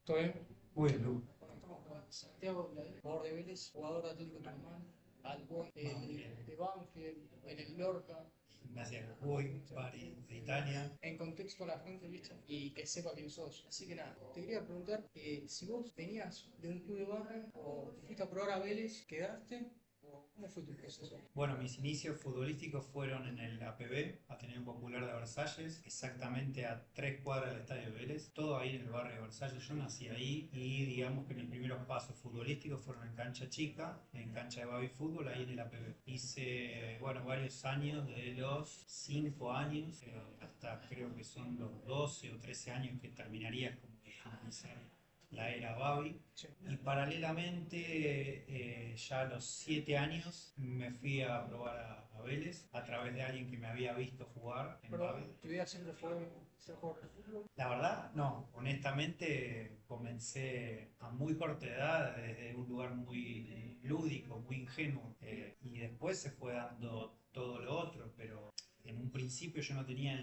¿Todo bien? Muy bien, Lu. Bueno, estamos con Santiago, jugador de Vélez, jugador de Atlético Tucumán, Alboy, de Banfield, en el Lorca. Gimnasia de Jujuy, Bari de Italia. En contexto a la gente, ¿viste? Y que sepa quién sos. Así que nada, te quería preguntar si vos venías de un club de barrio o te fuiste a probar a Vélez, quedaste, o cómo fue tu proceso. Bueno, mis inicios futbolísticos fueron en el APB, Ateneo Popular de Versalles, exactamente a 3 cuadras del Estadio Vélez, todo ahí en el barrio de Versalles. Yo nací ahí y digamos que mis primeros pasos futbolísticos fueron en cancha chica, en cancha de baby fútbol, ahí en el APB. Hice, bueno, varios años, de los 5 años hasta creo que son los 12 o 13 años que terminaría como de finalizar la era Babi. Sí. Y paralelamente, ya a los 7 años me fui a probar a Vélez a través de alguien que me había visto jugar en Pero Babi. tu idea siempre fue ser jugador de fútbol. La verdad, no, honestamente comencé a muy corta edad, desde un lugar muy lúdico, muy ingenuo, y después se fue dando todo lo otro, pero en un principio yo no tenía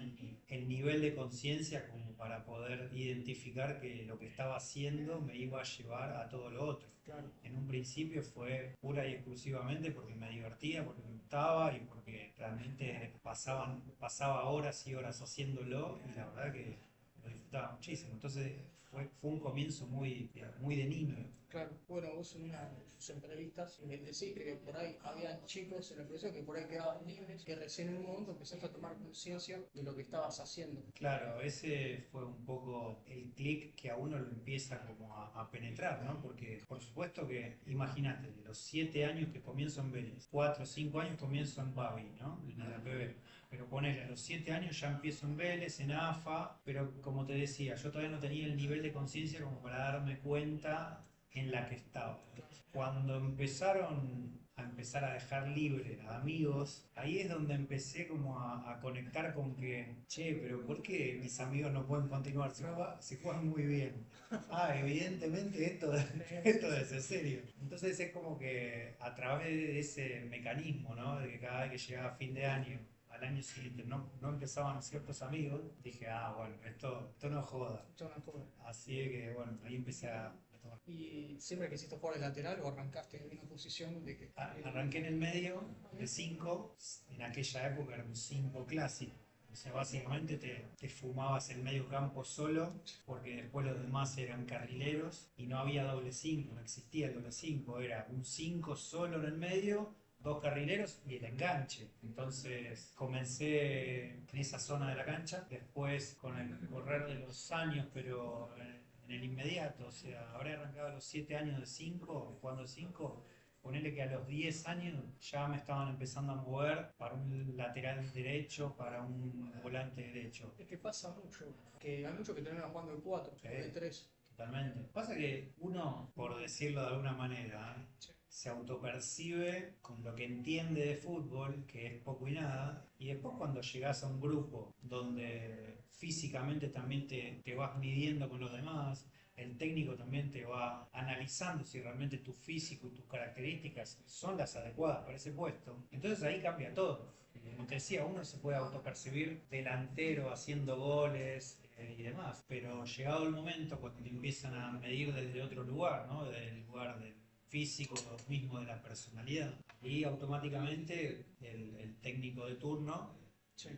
el nivel de conciencia como para poder identificar que lo que estaba haciendo me iba a llevar a todo lo otro. Claro. En un principio fue pura y exclusivamente porque me divertía, porque me gustaba y porque realmente pasaba horas y horas haciéndolo, y la verdad que lo disfrutaba muchísimo. Entonces fue un comienzo muy de niño. Claro, bueno, vos en una de sus entrevistas decís que por ahí había chicos en la profesión que por ahí quedaban libres, que recién en un momento empezaste a tomar conciencia de lo que estabas haciendo. Claro, ese fue un poco el clic que a uno lo empieza como a penetrar, ¿no? Porque por supuesto que, imagínate, de los 7 años que comienzo en Vélez, 4 o 5 años comienzo en Babi, ¿no? En el APB. Pero ponele, a los 7 años ya empiezo en Vélez, en AFA, pero como te decía, yo todavía no tenía el nivel de conciencia como para darme cuenta en la que estaba. Cuando empezar a dejar libre a amigos, ahí es donde empecé como a conectar con que, che, pero ¿por qué mis amigos no pueden continuar? Se juegan muy bien. Ah, evidentemente esto debe ser serio. Entonces es como que a través de ese mecanismo, ¿no? De que cada vez que llegaba fin de año, al año siguiente no empezaban ciertos amigos, dije, ah, bueno, esto no joda. Yo me acuerdo. Así que, bueno, ahí empecé a tomar. ¿Y siempre quisiste jugar de lateral o arrancaste en una posición de que... Arranqué en el medio de 5, en aquella época era un 5 clásico. O sea, básicamente te fumabas el medio campo solo, porque después los demás eran carrileros y no había doble 5, no existía el doble 5, era un 5 solo en el medio, dos carrileros y el enganche. Entonces comencé en esa zona de la cancha, después con el correr de los años, pero en el inmediato, o sea, habré arrancado a los 7 años de 5, jugando de 5. Ponele que a los 10 años ya me estaban empezando a mover para un lateral derecho, para un volante derecho. Es que pasa mucho, que hay muchos que terminan jugando de 4 o de Sí, 3. totalmente. Pasa que uno, por decirlo de alguna manera, se autopercibe con lo que entiende de fútbol, que es poco y nada, y después cuando llegás a un grupo donde físicamente también te vas midiendo con los demás, el técnico también te va analizando si realmente tu físico y tus características son las adecuadas para ese puesto. Entonces ahí cambia todo. Como te decía, uno se puede autopercibir delantero haciendo goles y demás, pero llegado el momento cuando te empiezan a medir desde otro lugar, ¿no? Desde el lugar del físico mismo, de la personalidad, y automáticamente el técnico de turno, Sí.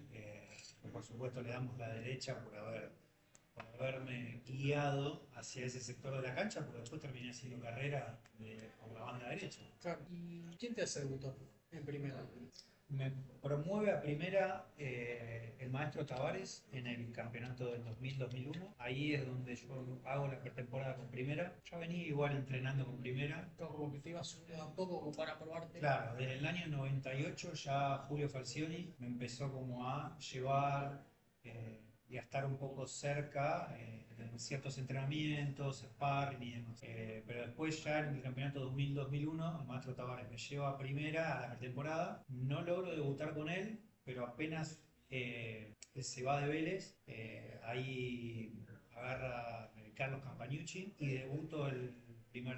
por supuesto le damos la derecha por haberme guiado hacia ese sector de la cancha, porque después terminé haciendo carrera por la banda derecha. Claro. ¿Y quién te hace debutar en primera? Me promueve a primera el maestro Tavares en el campeonato del 2000-2001. Ahí es donde yo hago la pretemporada con primera. Ya venía igual entrenando con primera. Todo como que te ibas subiendo a poco como para probarte. Claro, desde el año 98 ya Julio Falcioni me empezó como a llevar y a estar un poco cerca en ciertos entrenamientos, sparring y demás. Pero después ya en el campeonato 2000-2001 el maestro Tavares me lleva a primera a la pretemporada. No logro debutar con él, pero apenas se va de Vélez, ahí agarra Carlos Campagnucci y debuto el primer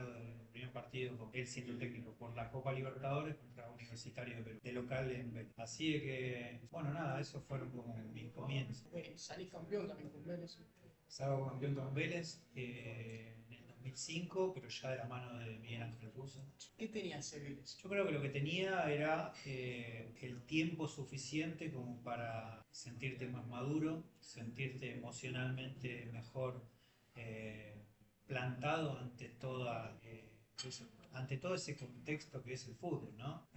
partido con él siendo técnico por la Copa Libertadores contra Universitario de Perú, de local en Vélez. Así de que, bueno, nada, esos fueron como mis comienzos. Salís campeón también con Vélez. Salgo campeón con Vélez, 2005, pero ya de la mano de Miguel Ángel Russo. ¿Qué tenía ese Vélez? Yo creo que lo que tenía era el tiempo suficiente como para sentirte más maduro, sentirte emocionalmente mejor eh, plantado ante todo ese contexto que es el fútbol, ¿no?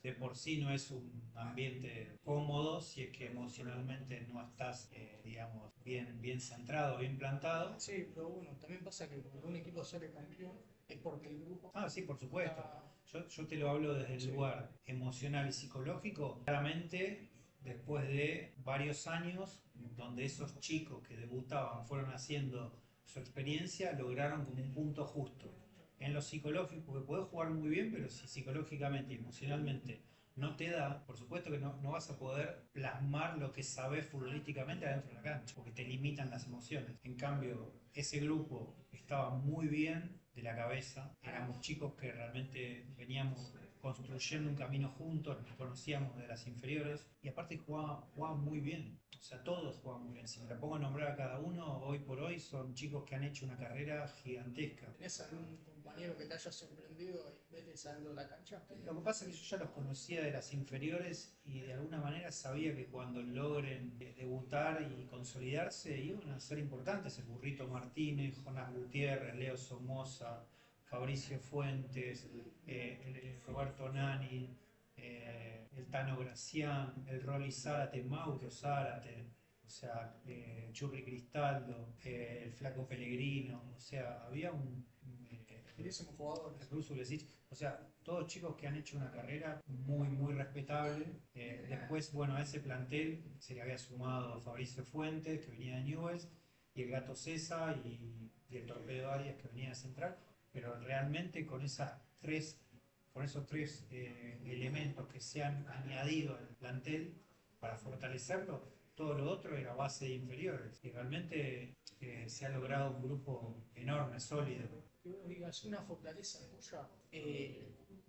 De por sí no es un ambiente cómodo si es que emocionalmente no estás, digamos, bien centrado, bien plantado. Sí, pero bueno, también pasa que cuando un equipo sale campeón es porque el grupo Ah, sí, por supuesto. está... Yo te lo hablo desde el Sí. lugar emocional y psicológico. Claramente, después de varios años donde esos chicos que debutaban fueron haciendo su experiencia, lograron como un punto justo. En lo psicológico, porque podés jugar muy bien, pero si psicológicamente y emocionalmente no te da, por supuesto que no vas a poder plasmar lo que sabes futbolísticamente adentro de la cancha, porque te limitan las emociones. En cambio, ese grupo estaba muy bien de la cabeza, éramos chicos que realmente veníamos construyendo un camino juntos, nos conocíamos de las inferiores y aparte jugaban muy bien. O sea, todos jugaban muy bien. Si me la pongo a nombrar a cada uno, hoy por hoy son chicos que han hecho una carrera gigantesca. ¿Tenés algún compañero que te haya sorprendido en vez de saliendo de la cancha? Lo que pasa es que yo ya los conocía de las inferiores y de alguna manera sabía que cuando logren debutar y consolidarse iban a ser importantes. El Burrito Martínez, Jonás Gutiérrez, Leo Somoza, Fabricio Fuentes, el Roberto Nani, el Tano Gracián, el Rolly Zárate, Mauro Zárate, o sea, Churri Cristaldo, el Flaco Pellegrino, o sea, había Buenísimos jugadores. Russo Ulesic, o sea, todos chicos que han hecho una carrera muy respetable. Después, bueno, a ese plantel se le había sumado Fabricio Fuentes, que venía de Newell's, y el Gato César y el Torpedo Arias, que venía de Central, pero realmente con esos tres elementos que se han añadido al plantel para fortalecerlo, todo lo otro era base de inferiores. Y realmente se ha logrado un grupo enorme, sólido. Que vos digas, una fortaleza tuya,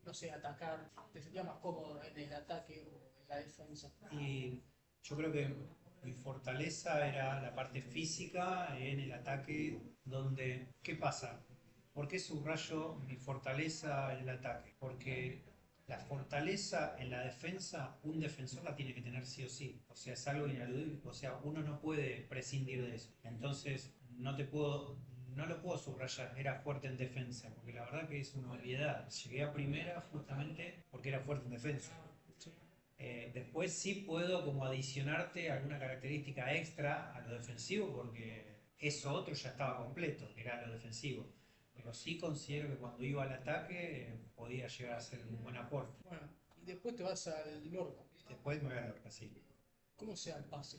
no sé, atacar, te sentías más cómodo en el ataque o en la defensa. Y yo creo que mi fortaleza era la parte física en el ataque, donde, ¿qué pasa? ¿Por qué subrayo mi fortaleza en el ataque? Porque la fortaleza en la defensa, un defensor la tiene que tener sí o sí. O sea, es algo ineludible. O sea, uno no puede prescindir de eso. Entonces, no lo puedo subrayar, era fuerte en defensa, porque la verdad que es una obviedad. Llegué a primera justamente porque era fuerte en defensa. Después sí puedo como adicionarte alguna característica extra a lo defensivo porque eso otro ya estaba completo, era lo defensivo. Pero sí considero que cuando iba al ataque podía llegar a ser un buen aporte. Bueno, y después te vas al Lorca. Después me voy a Lorca, sí. ¿Cómo sea el pase?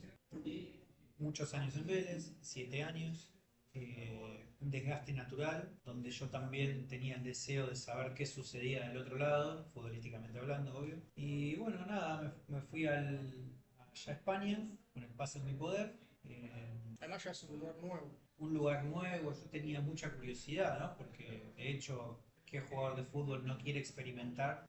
Muchos años en Vélez, 7 años, un desgaste natural, donde yo también tenía el deseo de saber qué sucedía del otro lado, futbolísticamente hablando, obvio. Y bueno, nada, me fui allá a España, con el pase en mi poder. Además ya es un lugar nuevo. Un lugar nuevo, yo tenía mucha curiosidad, ¿no? Porque de hecho, ¿qué jugador de fútbol no quiere experimentar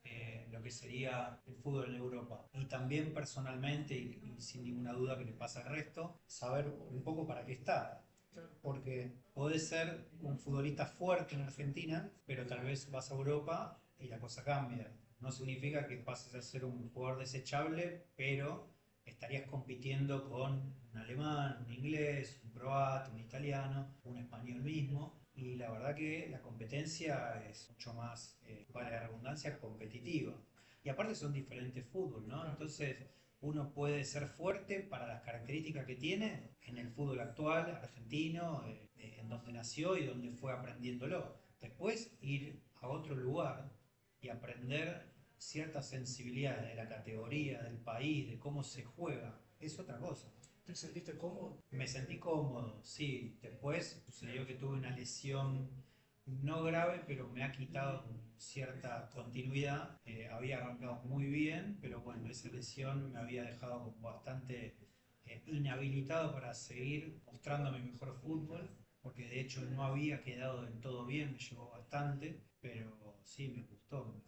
lo que sería el fútbol en Europa? Y también personalmente, y sin ninguna duda que le pasa al resto, saber un poco para qué está. Porque podés ser un futbolista fuerte en Argentina, pero tal vez vas a Europa y la cosa cambia. No significa que pases a ser un jugador desechable, pero estarías compitiendo con un alemán, un inglés, un croata, un italiano, un español mismo. Y la verdad que la competencia es mucho más, vale la redundancia, competitiva. Y aparte son diferentes fútbol, ¿no? Entonces uno puede ser fuerte para las características que tiene en el fútbol actual, argentino, en donde nació y donde fue aprendiéndolo. Después ir a otro lugar y aprender ciertas sensibilidades de la categoría, del país, de cómo se juega, es otra cosa. ¿Te sentiste cómodo? Me sentí cómodo, sí. Después sucedió que tuve una lesión no grave, pero me ha quitado cierta continuidad. Había arrancado muy bien, pero bueno, esa lesión me había dejado como bastante inhabilitado para seguir mostrando mi mejor fútbol, porque de hecho no había quedado del todo bien, me llevó bastante, pero sí, me gustó.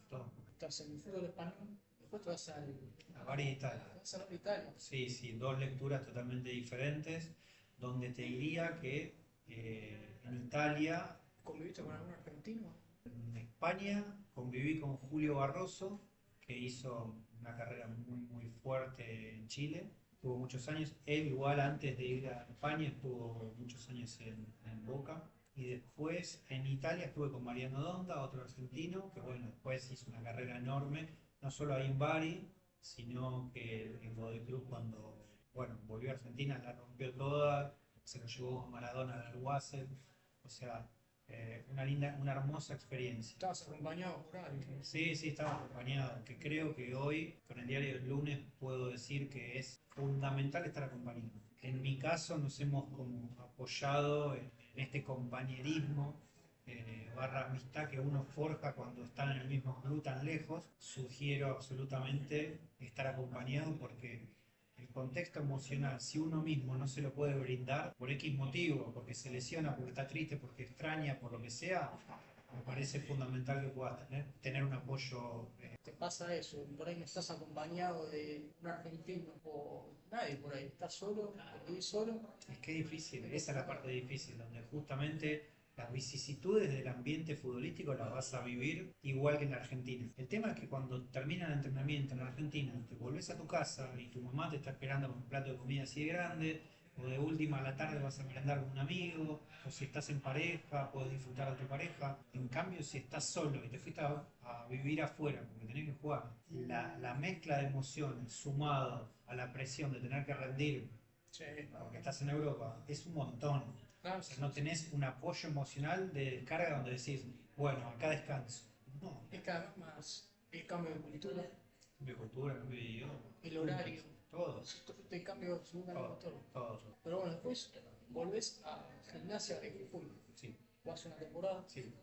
Estás en el fútbol español, después te vas A varias Italia. te vas a Italia. Sí, dos lecturas totalmente diferentes, donde te diría que en Italia ¿Conviviste con algún argentino? En España conviví con Julio Barroso, que hizo una carrera muy fuerte en Chile. Estuvo muchos años. Él igual antes de ir a España estuvo muchos años en Boca. Y después en Italia estuve con Mariano Donda, otro argentino, que bueno, después hizo una carrera enorme, no solo ahí en Bari, sino que en Godoy Cruz cuando bueno, volvió a Argentina la rompió toda, se lo llevó Maradona al Wasser, o sea, una hermosa experiencia. ¿Estabas acompañado por alguien? Sí, sí, estaba acompañado, que creo que hoy, con el diario del lunes, puedo decir que es fundamental estar acompañado. En mi caso nos hemos como apoyado en este compañerismo barra amistad que uno forja cuando están en el mismo club tan lejos. Sugiero absolutamente estar acompañado porque el contexto emocional, si uno mismo no se lo puede brindar por X motivo, porque se lesiona, porque está triste, porque extraña, por lo que sea, me parece fundamental que puedas tener un apoyo. ¿Te pasa eso? Por ahí no estás acompañado de un argentino o nadie por ahí. ¿Estás solo? ¿Te vivís solo? Es que es difícil, esa es la parte difícil, donde justamente las vicisitudes del ambiente futbolístico las vas a vivir igual que en la Argentina. El tema es que cuando termina el entrenamiento en la Argentina, te volvés a tu casa y tu mamá te está esperando con un plato de comida así de grande, o de última a la tarde vas a merendar con un amigo, o si estás en pareja, puedes disfrutar de tu pareja. En cambio, si estás solo y te fuiste a vivir afuera porque tenés que jugar, la mezcla de emociones sumado a la presión de tener que rendir Sí. porque estás en Europa, es un montón. Claro, O sea, no tenés un apoyo emocional de descarga donde decís, bueno, acá descanso. No, es cada vez más el cambio de cultura, de cultura, de idioma, el horario. todo, Te cambia absolutamente todo. todo. Pero bueno, después volvés a gimnasia de fútbol. Sí, Jugás una temporada sí.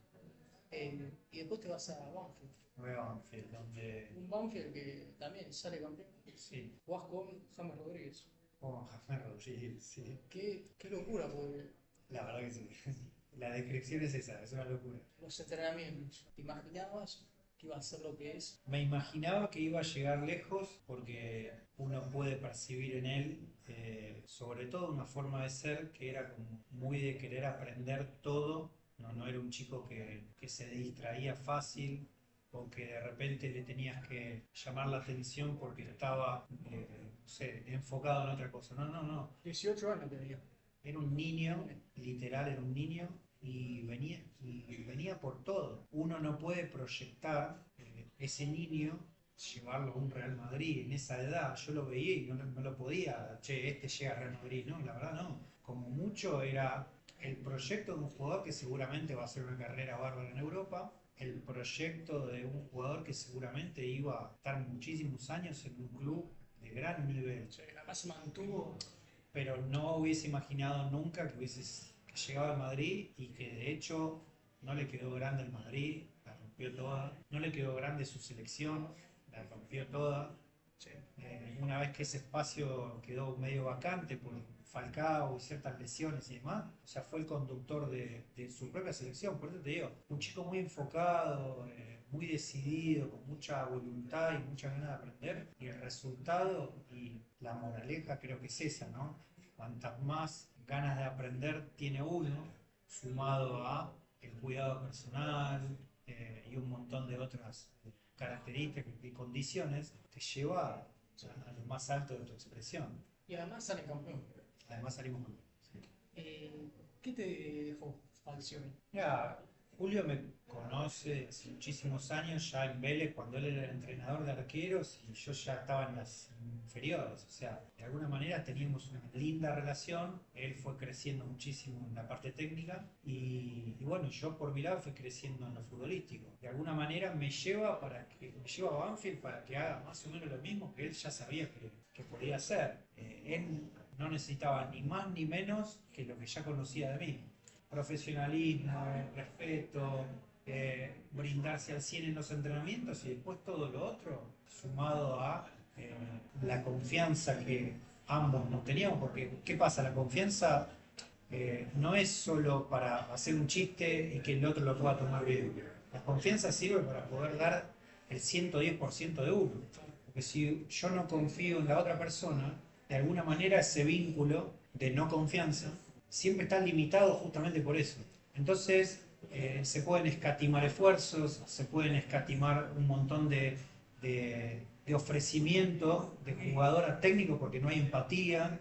y después te vas a Banfield. Nueva Banfield, donde Un Banfield que también sale campeón. sí, Jugás con James Rodríguez. con Jafé Rodríguez, sí. Qué locura, porque La verdad que sí. La descripción es esa, es una locura. los entrenamientos, ¿te imaginabas que iba a ser lo que es? Me imaginaba que iba a llegar lejos porque uno puede percibir en él, sobre todo una forma de ser que era como muy de querer aprender todo. No era un chico que se distraía fácil o que de repente le tenías que llamar la atención porque estaba, no sé, enfocado en otra cosa. No. 18 años tenía. Era un niño, literal era un niño y venía por todo. Uno no puede proyectar ese niño, llevarlo a un Real Madrid en esa edad. Yo lo veía y no lo podía, che, este llega a Real Madrid. No, la verdad no. Como mucho era el proyecto de un jugador que seguramente va a hacer una carrera bárbara en Europa, el proyecto de un jugador que seguramente iba a estar muchísimos años en un club de gran nivel. Además se mantuvo. Pero no hubiese imaginado nunca que llegaba al Madrid y que de hecho no le quedó grande el Madrid, la rompió toda, no le quedó grande su selección, la rompió toda. Una vez que ese espacio quedó medio vacante por Falcao y ciertas lesiones y demás, o sea, fue el conductor de su propia selección. Por eso te digo, un chico muy enfocado, muy decidido, con mucha voluntad y muchas ganas de aprender. Y el resultado y la moraleja creo que es esa, ¿no? Cuantas más ganas de aprender tiene uno, sumado a el cuidado personal y un montón de otras características y condiciones, te lleva a lo más alto de tu expresión. Y además sale campeón. Además salimos con... Sí. ¿Qué te dejó Falcioni? Mira, Julio me conoce hace muchísimos años ya en Vélez cuando él era el entrenador de arqueros y yo ya estaba en las inferiores. O sea, de alguna manera teníamos una linda relación. Él fue creciendo muchísimo en la parte técnica y bueno, yo por mi lado fui creciendo en lo futbolístico. De alguna manera me lleva a Banfield para que haga más o menos lo mismo que él ya sabía que podía hacer. Él no necesitaba ni más ni menos que lo que ya conocía de mí. Profesionalismo, respeto, brindarse al 100 en los entrenamientos y después todo lo otro, sumado a la confianza que ambos nos teníamos, porque ¿qué pasa? La confianza no es solo para hacer un chiste y que el otro lo pueda tomar bien. La confianza sirve para poder dar el 110% de uno, porque si yo no confío en la otra persona, de alguna manera ese vínculo de no confianza siempre está limitado justamente por eso. Entonces, se pueden escatimar esfuerzos, se pueden escatimar un montón de ofrecimiento de jugador a técnico porque no hay empatía.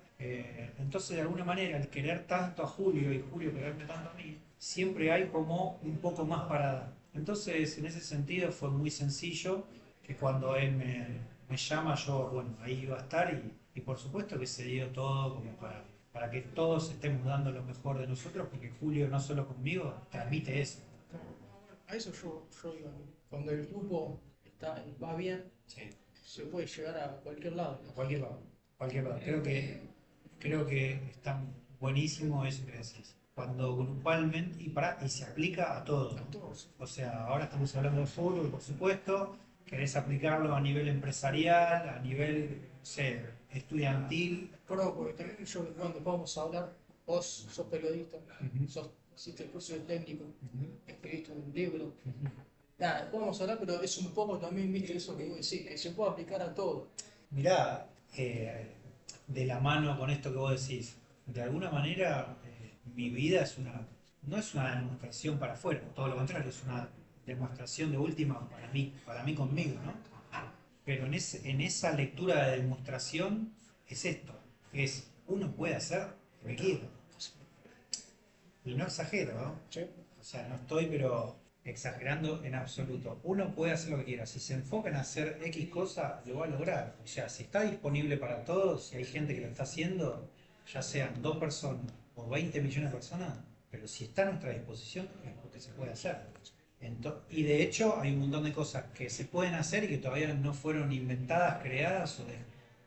Entonces, de alguna manera, el querer tanto a Julio y Julio quererme tanto a mí, siempre hay como un poco más para dar. Entonces, en ese sentido, fue muy sencillo que cuando él me llama, yo, bueno, ahí iba a estar y por supuesto que se dio todo como para que todos estemos dando lo mejor de nosotros, porque Julio, no solo conmigo, transmite eso. Claro, a eso yo iba. Cuando el grupo va bien, Sí. se puede llegar a cualquier lado. A cualquier lado, cualquier lado. Creo que está buenísimo eso que decís. Cuando grupalmente, y se aplica a todo, A ¿no? todos. O sea, ahora estamos hablando de fútbol, por supuesto, querés aplicarlo a nivel empresarial, a nivel, no sé, estudiantil. Pero porque también yo cuando vamos a hablar, vos sos periodista, Ujú, hiciste el curso de técnico, ujú, escribiste un libro. ujú. Nada, podemos hablar, pero es un poco también, viste, eso que vos decís, que se puede aplicar a todo. Mirá, de la mano con esto que vos decís, de alguna manera mi vida no es una demostración para afuera, todo lo contrario, es una demostración de última para mí conmigo, ¿no? Pero en esa lectura de demostración es esto, es uno puede hacer lo que quiera. Y no exagero, ¿no? ¿Sí? O sea, no estoy pero exagerando en absoluto. Uno puede hacer lo que quiera. Si se enfoca en hacer X cosa, lo va a lograr. O sea, si está disponible para todos, si hay gente que lo está haciendo, ya sean 2 personas o 20 millones de personas, pero si está a nuestra disposición, es porque se puede hacer. Y de hecho hay un montón de cosas que se pueden hacer y que todavía no fueron inventadas, creadas o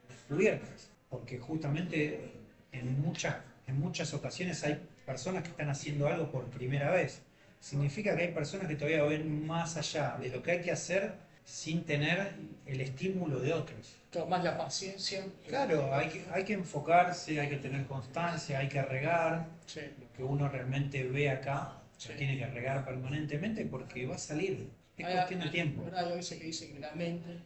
descubiertas. Porque justamente en muchas ocasiones hay personas que están haciendo algo por primera vez. Significa que hay personas que todavía ven más allá de lo que hay que hacer sin tener el estímulo de otros. Claro, más la paciencia. Claro, hay que enfocarse, hay que tener constancia, hay que regar. Sí, Lo que uno realmente ve acá, sí. se tiene que regar permanentemente porque va a salir. Es cuestión de tiempo. Hay a veces que dicen que la mente.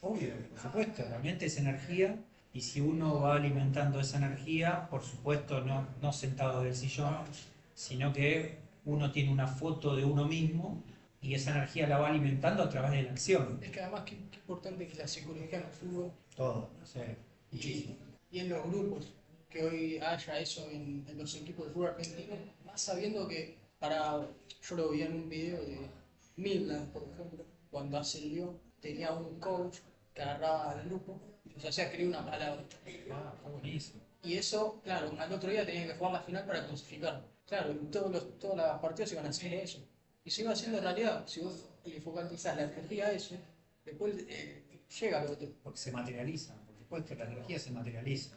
Obvio, por supuesto, la mente es energía y si uno va alimentando esa energía, por supuesto no sentado del sillón, sino que uno tiene una foto de uno mismo y esa energía la va alimentando a través de la acción. Es que además qué importante que es la psicología en el fútbol Todo, sí, y, muchísimo. y en los grupos, que hoy haya eso en los equipos de fútbol argentino, más sabiendo que yo lo vi en un video de Midland, por ejemplo, cuando ascendió, tenía un coach que agarraba al grupo y los hacía escribir una palabra. Ah, está buenísimo. Y eso, claro, al otro día tenían que jugar la final para clasificar. Claro, y todas las partidas iban a hacer eso. Y se iba haciendo realidad. Si vos le focalizás la energía a eso, después llega lo otro. Porque se materializa, por supuesto, la energía se materializa.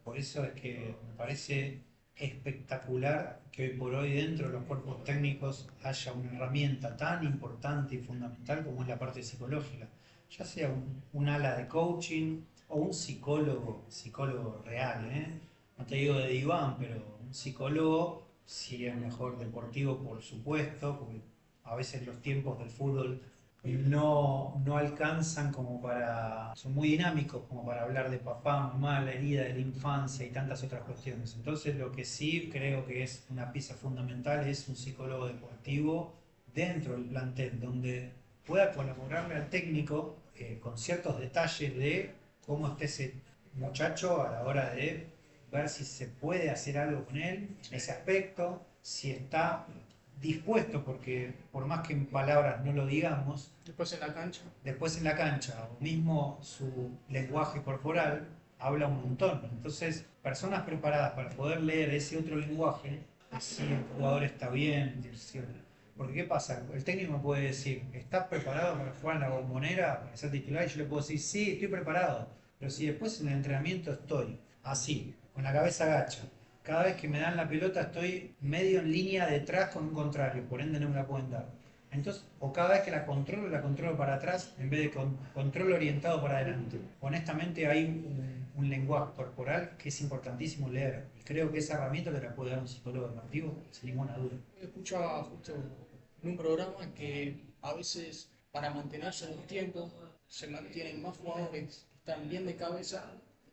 Por eso es que me parece espectacular que hoy por hoy dentro de los cuerpos técnicos haya una herramienta tan importante y fundamental como es la parte psicológica, ya sea un ala de coaching o un psicólogo real, ¿eh? No te digo de diván, pero un psicólogo, si es mejor deportivo, por supuesto, porque a veces los tiempos del fútbol no alcanzan como son muy dinámicos como para hablar de papá, mamá, la herida de la infancia y tantas otras cuestiones. Entonces lo que sí creo que es una pieza fundamental es un psicólogo deportivo dentro del plantel, donde pueda colaborarle al técnico con ciertos detalles de cómo está ese muchacho a la hora de ver si se puede hacer algo con él en ese aspecto, si está dispuesto, porque por más que en palabras no lo digamos, Después en la cancha. después en la cancha o mismo su lenguaje corporal habla un montón. Entonces, personas preparadas para poder leer ese otro lenguaje, si el jugador está bien, porque ¿qué pasa? El técnico me puede decir, ¿estás preparado para jugar en la Bombonera, para ser titular? Y yo le puedo decir, sí, estoy preparado. Pero si después en el entrenamiento estoy así, con la cabeza gacha, cada vez que me dan la pelota estoy medio en línea detrás con un contrario, por ende no me la pueden dar. Entonces, o cada vez que la controlo para atrás en vez de control orientado para adelante. Honestamente hay un lenguaje corporal que es importantísimo leer. Y creo que esa herramienta te la puede dar un psicólogo deportivo sin ninguna duda. Escuchaba justo en un programa que a veces para mantenerse en el tiempo se mantienen más jugadores que están bien de cabeza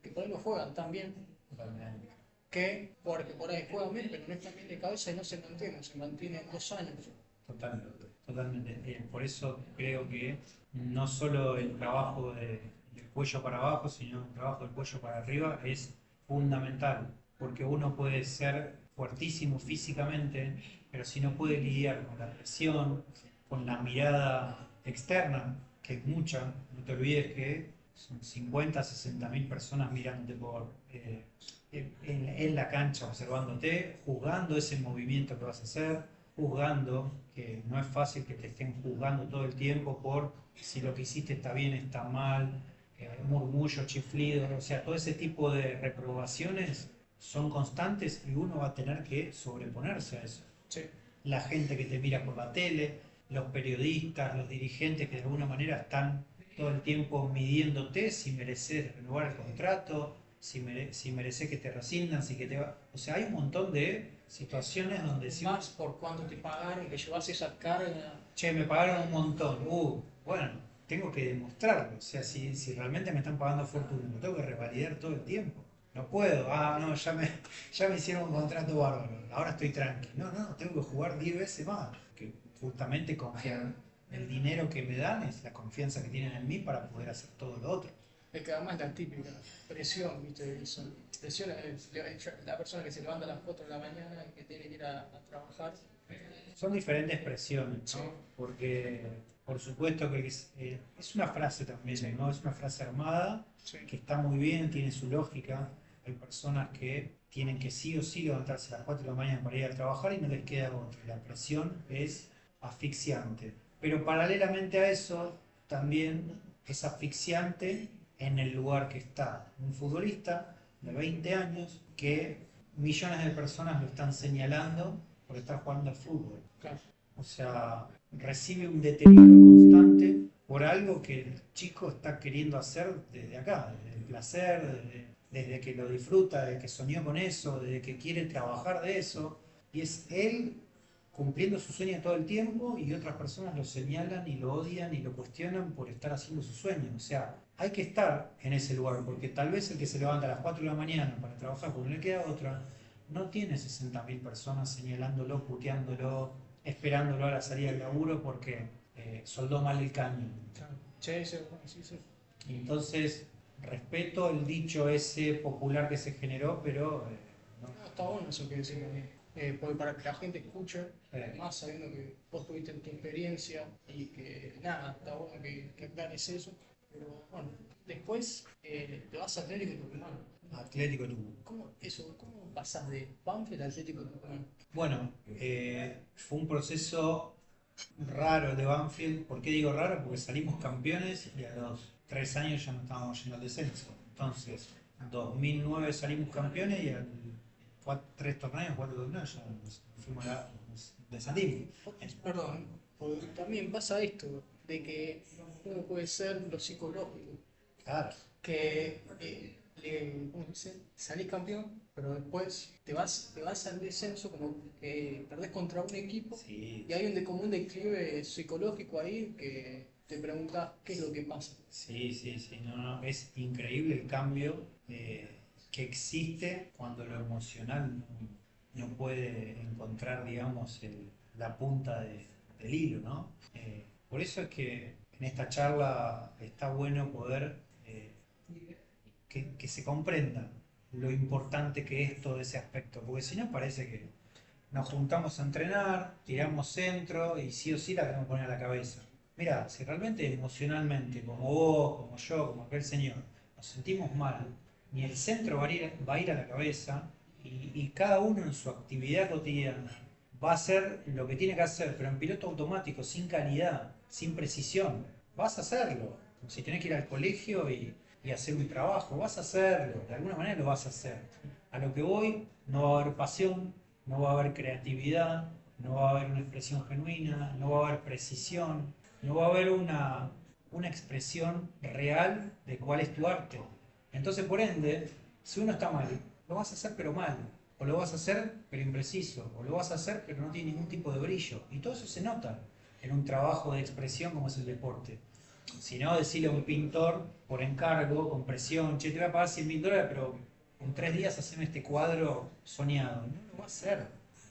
que por ahí no juegan tan bien. Totalmente. que porque por ahí juegan bien, pero no están bien de cabeza y no se mantienen 2 años. Totalmente, totalmente. Por eso creo que no solo el trabajo del cuello para abajo, sino el trabajo del cuello para arriba es fundamental, porque uno puede ser fuertísimo físicamente, pero si no puede lidiar con la presión, con la mirada externa, que es mucha, no te olvides que son 50, 60 mil personas mirándote en la cancha, observándote, juzgando ese movimiento que vas a hacer, juzgando, que no es fácil que te estén juzgando todo el tiempo por si lo que hiciste está bien, está mal, murmullos, chiflidos, o sea, todo ese tipo de reprobaciones son constantes y uno va a tener que sobreponerse a eso. Sí. La gente que te mira por la tele, los periodistas, los dirigentes que de alguna manera están todo el tiempo midiéndote si mereces renovar el contrato, si mereces que te rescindan, si que te va. O sea, hay un montón de situaciones donde si Más por cuánto te pagaron, que llevas esa carga. che, me pagaron un montón, bueno, tengo que demostrarlo. O sea, si realmente me están pagando fortuna, lo tengo que revalidar todo el tiempo. No puedo, no, ya me hicieron un contrato bárbaro, ahora estoy tranquilo. No, tengo que jugar 10 veces más. Que justamente confiar el dinero que me dan es la confianza que tienen en mí para poder hacer todo lo otro. Es que además es la típica presión, ¿viste? Presión es la persona que se levanta a las 4 de la mañana y que tiene que ir a trabajar. Son diferentes presiones, ¿no? Sí. Porque por supuesto que es una frase también, Sí. ¿no? Es una frase armada Sí. que está muy bien, tiene su lógica. Hay personas que tienen que sí o sí levantarse a las 4 de la mañana para ir a trabajar y no les queda otra. La presión es asfixiante. Pero paralelamente a eso, también es asfixiante en el lugar que está. Un futbolista de 20 años que millones de personas lo están señalando por estar jugando al fútbol. Claro. O sea, recibe un deterioro constante por algo que el chico está queriendo hacer desde acá, desde el placer, desde que lo disfruta, desde que soñó con eso, desde que quiere trabajar de eso. Y es él cumpliendo su sueño todo el tiempo y otras personas lo señalan y lo odian y lo cuestionan por estar haciendo su sueño. O sea, hay que estar en ese lugar, porque tal vez el que se levanta a las 4 de la mañana para trabajar porque no le queda otra, no tiene 60.000 personas señalándolo, puteándolo, esperándolo a la salida del laburo porque soldó mal el caño. Claro. Che, sí, bueno, sí, sí. Entonces, respeto el dicho ese popular que se generó, pero no. No, está bueno eso que decís también. Porque para que la gente escuche, Eh, más sabiendo que vos tuviste tu experiencia y que nada, está bueno que aclares eso. Pero bueno, después te vas a Atlético Tucumán. Atlético Tucumán. ¿Cómo pasas de Banfield a Atlético Tucumán? Bueno, fue un proceso raro el de Banfield. ¿Por qué digo raro? Porque salimos campeones y a los 3 años ya no estábamos yendo al descenso. Entonces, en 2009 salimos campeones y a 3 torneos, 4 torneos ya nos fuimos nos descendimos. Perdón, porque también pasa esto, de que uno puede ser lo psicológico, Claro, que ¿cómo se dice? Salís campeón, pero después te vas al descenso, como que perdés contra un equipo sí, y hay como un declive psicológico ahí que te preguntas qué es lo que pasa. sí, no, es increíble el cambio que existe cuando lo emocional no puede encontrar, digamos, la punta del hilo, ¿no? Por eso es que en esta charla está bueno poder que se comprenda lo importante que es todo ese aspecto, porque si no parece que nos juntamos a entrenar, tiramos centro y sí o sí la queremos poner a la cabeza. Mira, si realmente emocionalmente, como vos, como yo, como aquel señor, nos sentimos mal, ni el centro va a ir a la cabeza y cada uno en su actividad cotidiana va a hacer lo que tiene que hacer, pero en piloto automático, sin calidad, sin precisión. Vas a hacerlo. Si tenés que ir al colegio y hacer un trabajo, vas a hacerlo, de alguna manera lo vas a hacer. A lo que voy, no va a haber pasión, no va a haber creatividad, no va a haber una expresión genuina, no va a haber precisión, no va a haber una expresión real de cuál es tu arte. Entonces, por ende, si uno está mal, lo vas a hacer pero mal, o lo vas a hacer pero impreciso, o lo vas a hacer pero no tiene ningún tipo de brillo. Y todo eso se nota en un trabajo de expresión como es el deporte. Si no, decirle a un pintor por encargo, con presión, che, te voy a pagar $100.000, pero en 3 días haceme este cuadro soñado. No lo va a hacer,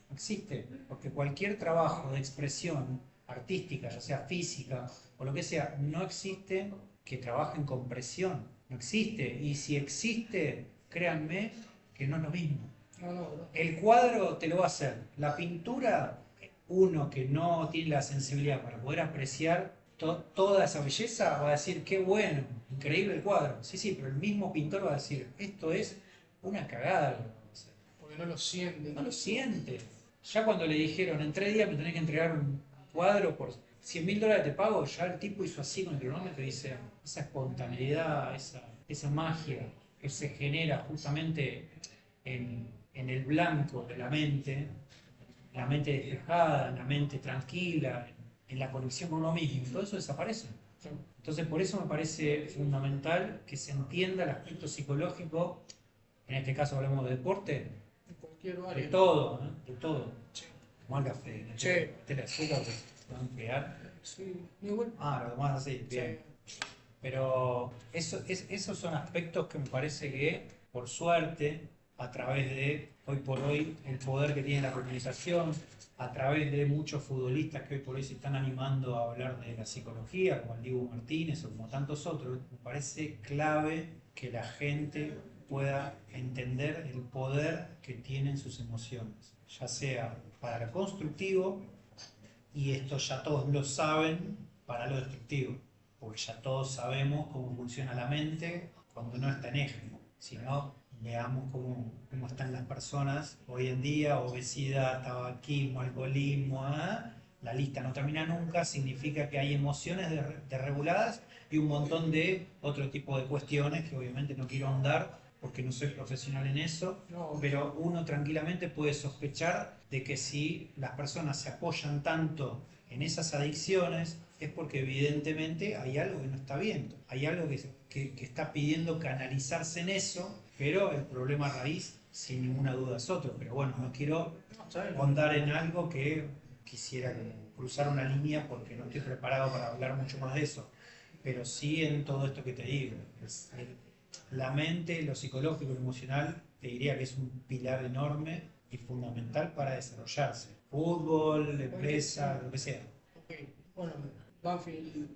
no existe, porque cualquier trabajo de expresión artística, ya sea física o lo que sea, no existe que trabajen con presión, no existe. Y si existe, créanme que no es lo mismo. No, no, bro. El cuadro te lo va a hacer, la pintura, uno que no tiene la sensibilidad para poder apreciar toda esa belleza va a decir, qué bueno, increíble el cuadro. Sí, sí, pero el mismo pintor va a decir, esto es una cagada lo que vamos a hacer. Porque no lo sienten. No lo siente. Ya cuando le dijeron, en 3 días me tenés que entregar un cuadro por $100.000 te pago, ya el tipo hizo así con el cronómetro y dice, esa espontaneidad, esa magia que se genera justamente en el blanco de la mente despejada, en la mente tranquila, en la conexión con uno mismo, todo eso desaparece. Entonces por eso me parece fundamental que se entienda el aspecto psicológico, en este caso hablamos de deporte, En cualquier de área. todo, ¿eh? De todo. Sí. Como el café, Sí. meter azúcar, que se van a pegar. Sí. Igual. Ah, lo demás así, bien. Pero esos son aspectos que me parece que, por suerte, a través de, hoy por hoy, el poder que tiene la organización, a través de muchos futbolistas que hoy por hoy se están animando a hablar de la psicología, como el Dibu Martínez o como tantos otros, me parece clave que la gente pueda entender el poder que tienen sus emociones, ya sea para lo constructivo, y esto ya todos lo saben, para lo destructivo, porque ya todos sabemos cómo funciona la mente cuando no está en eje. Si no, veamos cómo están las personas hoy en día: obesidad, tabaquismo, alcoholismo, ¿ah? La lista no termina nunca, significa que hay emociones desreguladas y un montón de otro tipo de cuestiones que obviamente no quiero ahondar porque no soy profesional en eso, No. pero uno tranquilamente puede sospechar de que si las personas se apoyan tanto en esas adicciones es porque evidentemente hay algo que no está bien, hay algo que está pidiendo canalizarse en eso, pero el problema raíz sin ninguna duda es otro. Pero bueno, no quiero No, está bien. ahondar en algo que quisiera cruzar una línea porque no estoy preparado para hablar mucho más de eso, pero sí en todo esto que te digo. La mente, lo psicológico, lo emocional, te diría que es un pilar enorme y fundamental para desarrollarse. Fútbol, empresa, lo que sea. Ok. Bueno, Banfield.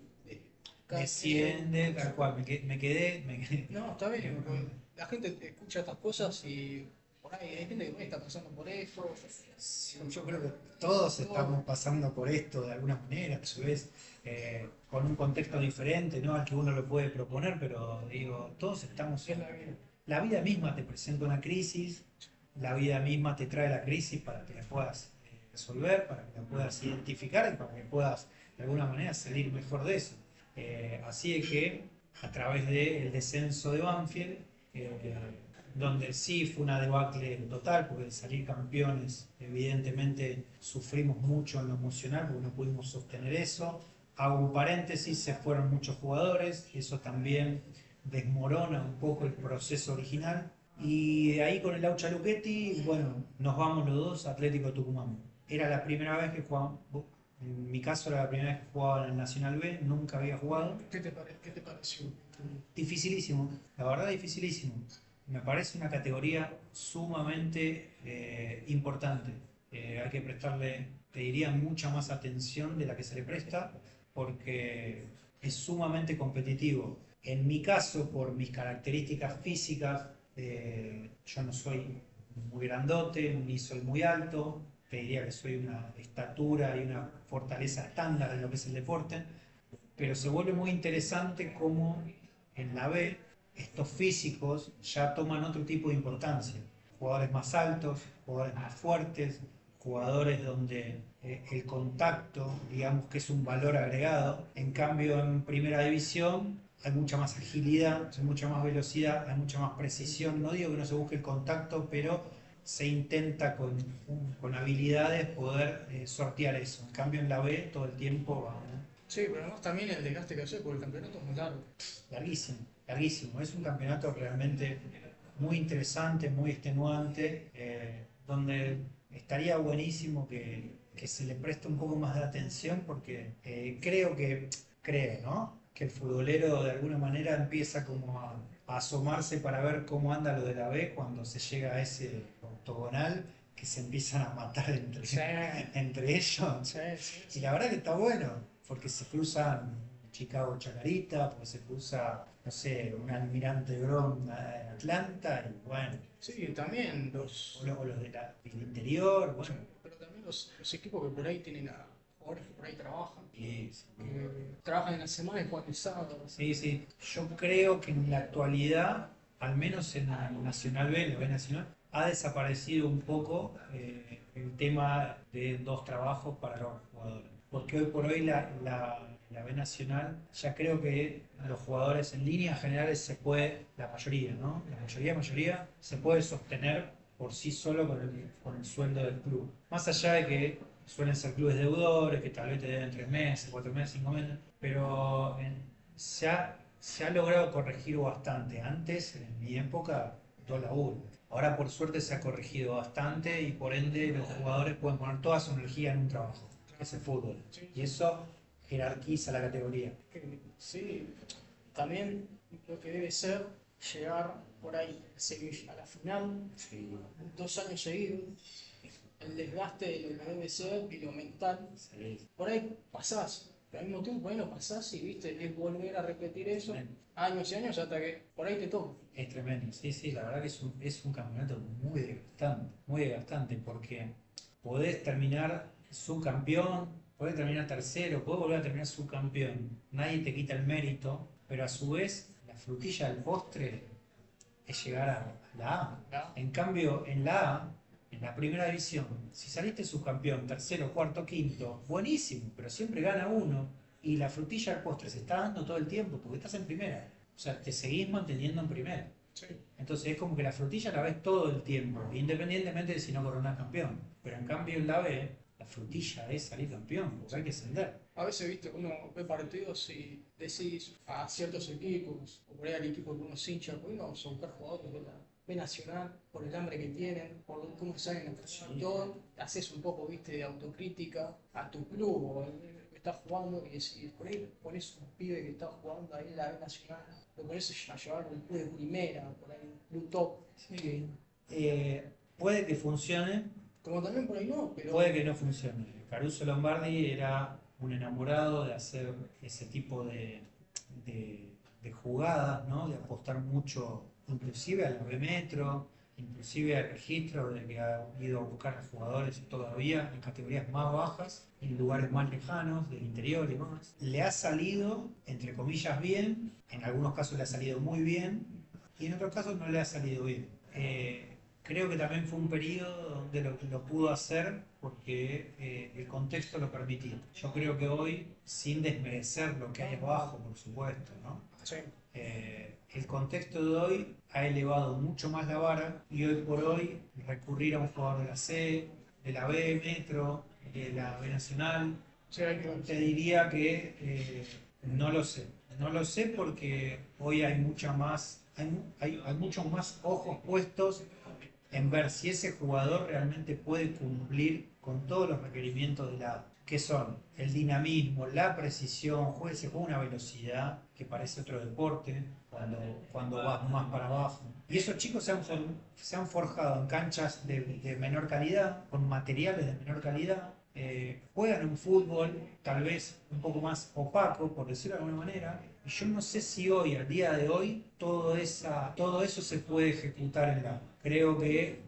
Desciende, tal cual, me quedé. No, está bien, porque la gente escucha estas cosas y por ahí hay gente que no está pasando por esto. Yo creo que todos estamos pasando por esto de alguna manera, a su vez, con un contexto diferente, ¿no? Al que uno lo puede proponer, pero digo, todos estamos. Es la vida. La vida misma te presenta una crisis, la vida misma te trae la crisis para que la puedas resolver, para que la puedas identificar y para que puedas de alguna manera salir mejor de eso. Así es que a través del descenso de Banfield, donde sí fue una debacle total, porque de salir campeones evidentemente sufrimos mucho en lo emocional porque no pudimos sostener eso. Hago un paréntesis, se fueron muchos jugadores, eso también desmorona un poco el proceso original. Y de ahí con el Aucha Luchetti, bueno, nos vamos los dos a Atlético Tucumán. Era la primera vez que jugaba, en mi caso era la primera vez que jugaba en el Nacional B, nunca había jugado. ¿Qué te pareció? Dificilísimo, la verdad dificilísimo. Me parece una categoría sumamente importante. Hay que prestarle, te diría, mucha más atención de la que se le presta porque es sumamente competitivo. En mi caso, por mis características físicas, yo no soy muy grandote, ni soy muy alto, te diría que soy una estatura y una fortaleza estándar en lo que es el deporte, pero se vuelve muy interesante cómo en la B estos físicos ya toman otro tipo de importancia. Jugadores más altos, jugadores más fuertes, jugadores donde el contacto, digamos que es un valor agregado. En cambio, en primera división hay mucha más agilidad, hay mucha más velocidad, hay mucha más precisión. No digo que no se busque el contacto, pero se intenta con habilidades poder sortear eso. En cambio, en la B todo el tiempo va, ¿no? Sí, pero además también el desgaste que hace porque el campeonato es muy largo. Larguísimo, larguísimo. Es un campeonato realmente muy interesante, muy extenuante, donde estaría buenísimo que se le preste un poco más de atención porque creo, ¿no? que el futbolero de alguna manera empieza como a asomarse para ver cómo anda lo de la B cuando se llega a ese octogonal que se empiezan a matar entre, Sí, entre ellos. sí, sí, Y sí. la verdad que está bueno, porque se cruzan Chicago Chacarita, porque se cruza, no sé, un Almirante Brown en Atlanta, y bueno, Sí, también o los del interior, sí, bueno. pero también los equipos que por ahí tienen a jugadores que por ahí trabajan, Sí, sí. que trabajan en la semana y juegan el sábado. Sí, sí. Yo creo que en la actualidad, al menos en la Nacional B, la B Nacional, ha desaparecido un poco el tema de dos trabajos para los jugadores. Porque hoy por hoy la B Nacional, ya creo que los jugadores en líneas generales se puede, la mayoría, ¿no? La mayoría se puede sostener por sí solo con el sueldo del club. Más allá de que suelen ser clubes deudores, que tal vez te deben 3 meses, 4 meses, 5 meses, pero se ha logrado corregir bastante. Antes, en mi época, todo laburo. Ahora por suerte se ha corregido bastante y por ende los jugadores pueden poner toda su energía en un trabajo, que es el fútbol. Sí, Y eso jerarquiza la categoría. sí, también lo que debe ser llegar por ahí a la final Sí, 2 años seguidos, el desgaste de lo que debe ser y lo mental. sí. Por ahí pasás, pero al mismo tiempo por ahí no pasás y viste, es volver a repetir eso años y años hasta que por ahí te toca. Es tremendo, sí, sí, la verdad que es un campeonato muy desgastante, porque podés terminar subcampeón, podés terminar tercero, podés volver a terminar subcampeón, nadie te quita el mérito, pero a su vez la frutilla del postre es llegar a la A. ¿Ya? En cambio, en la A, en la primera división, si saliste subcampeón, tercero, cuarto, quinto, buenísimo, pero siempre gana uno, y la frutilla del postre se está dando todo el tiempo, porque estás en primera. O sea, te seguís manteniendo en primera. Sí. Entonces es como que la frutilla la ves todo el tiempo, independientemente de si no coronás campeón. Pero en cambio en la B, la frutilla es salir campeón, porque hay que ascender. A veces, viste, uno ve partidos y decís a ciertos equipos, o por ahí al equipo que uno se hincha, pues uno vamos a buscar jugadores de la B Nacional, por el hambre que tienen, por cómo salen a funcionar todo, haces un poco, viste, de autocrítica a tu club o al que estás jugando y decís, por ahí pones un pibe que está jugando ahí en la B Nacional, lo pones a llevar un club de primera, por ahí, un club top, Sí. Puede que funcione, como también por ahí no, pero puede que no funcione. Caruso Lombardi era un enamorado de hacer ese tipo de jugadas, ¿no? De apostar mucho, inclusive al B Metro, inclusive al registro de que ha ido a buscar a jugadores todavía en categorías más bajas, en lugares más lejanos, del interior y más. Le ha salido, entre comillas, bien, en algunos casos le ha salido muy bien, y en otros casos no le ha salido bien. Creo que también fue un periodo donde lo pudo hacer porque el contexto lo permitía. Yo creo que hoy, sin desmerecer lo que hay abajo, por supuesto, ¿no? sí, El contexto de hoy ha elevado mucho más la vara y hoy por hoy recurrir a un jugador de la C, de la B Metro, de la B Nacional, sí, hay que te diría que no lo sé. No lo sé porque hoy hay hay muchos más ojos puestos en ver si ese jugador realmente puede cumplir con todos los requerimientos de la que son el dinamismo, la precisión, se juega una velocidad que parece otro deporte cuando vas más para abajo. Y esos chicos se han forjado en canchas de menor calidad, con materiales de menor calidad, juegan un fútbol tal vez un poco más opaco, por decirlo de alguna manera, y yo no sé si hoy, al día de hoy, todo eso se puede ejecutar en la. Creo que,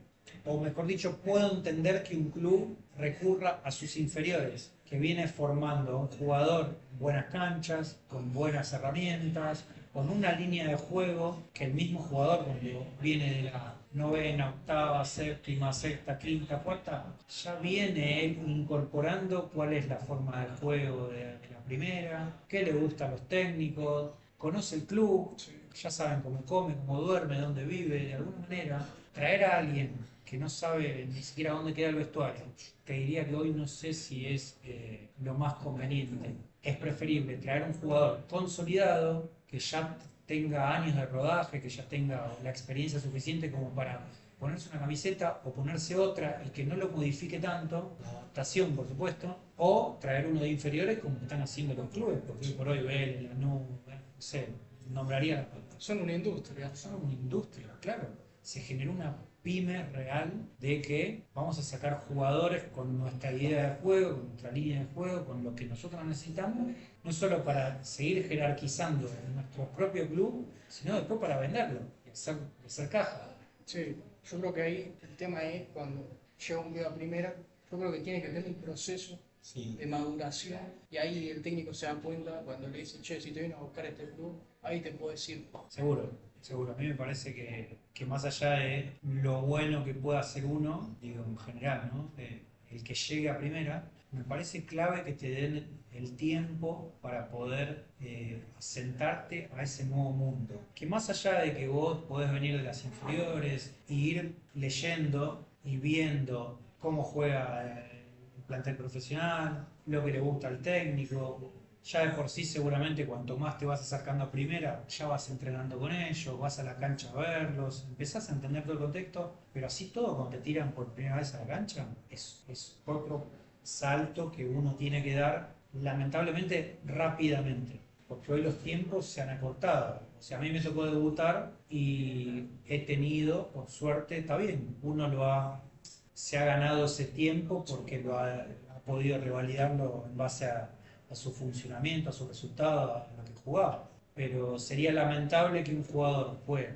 o mejor dicho, puedo entender que un club recurra a sus inferiores, que viene formando a un jugador en buenas canchas, con buenas herramientas, con una línea de juego que el mismo jugador cuando viene de la novena, octava, séptima, sexta, quinta, cuarta, ya viene él incorporando cuál es la forma de juego de la primera, qué le gusta a los técnicos, conoce el club, ya saben cómo come, cómo duerme, dónde vive, de alguna manera. Traer a alguien que no sabe ni siquiera dónde queda el vestuario, te diría que hoy no sé si es lo más conveniente. Es preferible traer un jugador consolidado que ya tenga años de rodaje, que ya tenga la experiencia suficiente como para ponerse una camiseta o ponerse otra y que no lo modifique tanto, la adaptación por supuesto, o traer uno de inferiores como están haciendo los clubes, porque hoy por hoy Vélez, Lanús, no sé, nombraría, Son una industria. son una industria, claro. Se generó una pyme real de que vamos a sacar jugadores con nuestra idea de juego, con nuestra línea de juego, con lo que nosotros necesitamos, no solo para seguir jerarquizando en nuestro propio club, sino después para venderlo y hacer caja. Sí, yo creo que ahí el tema es cuando llega un video a primera, yo creo que tiene que tener un proceso Sí. de maduración y ahí el técnico se da cuenta cuando le dice, che, si te vino a buscar este club, ahí te puedo decir, Seguro, seguro. A mí me parece que más allá de lo bueno que pueda hacer uno, digo en general, ¿no? El que llegue a primera, me parece clave que te den el tiempo para poder asentarte a ese nuevo mundo. Que más allá de que vos podés venir de las inferiores e ir leyendo y viendo cómo juega el plantel profesional, lo que le gusta al técnico, ya de por sí seguramente cuanto más te vas acercando a primera, ya vas entrenando con ellos, vas a la cancha a verlos, empezás a entender todo el contexto, pero así todo cuando te tiran por primera vez a la cancha, es otro salto que uno tiene que dar lamentablemente rápidamente, porque hoy los tiempos se han acortado. O sea, a mí me tocó debutar y he tenido, por suerte, está bien, se ha ganado ese tiempo porque ha podido revalidarlo en base a su funcionamiento, a su resultado, a lo que jugaba. Pero sería lamentable que un jugador fue,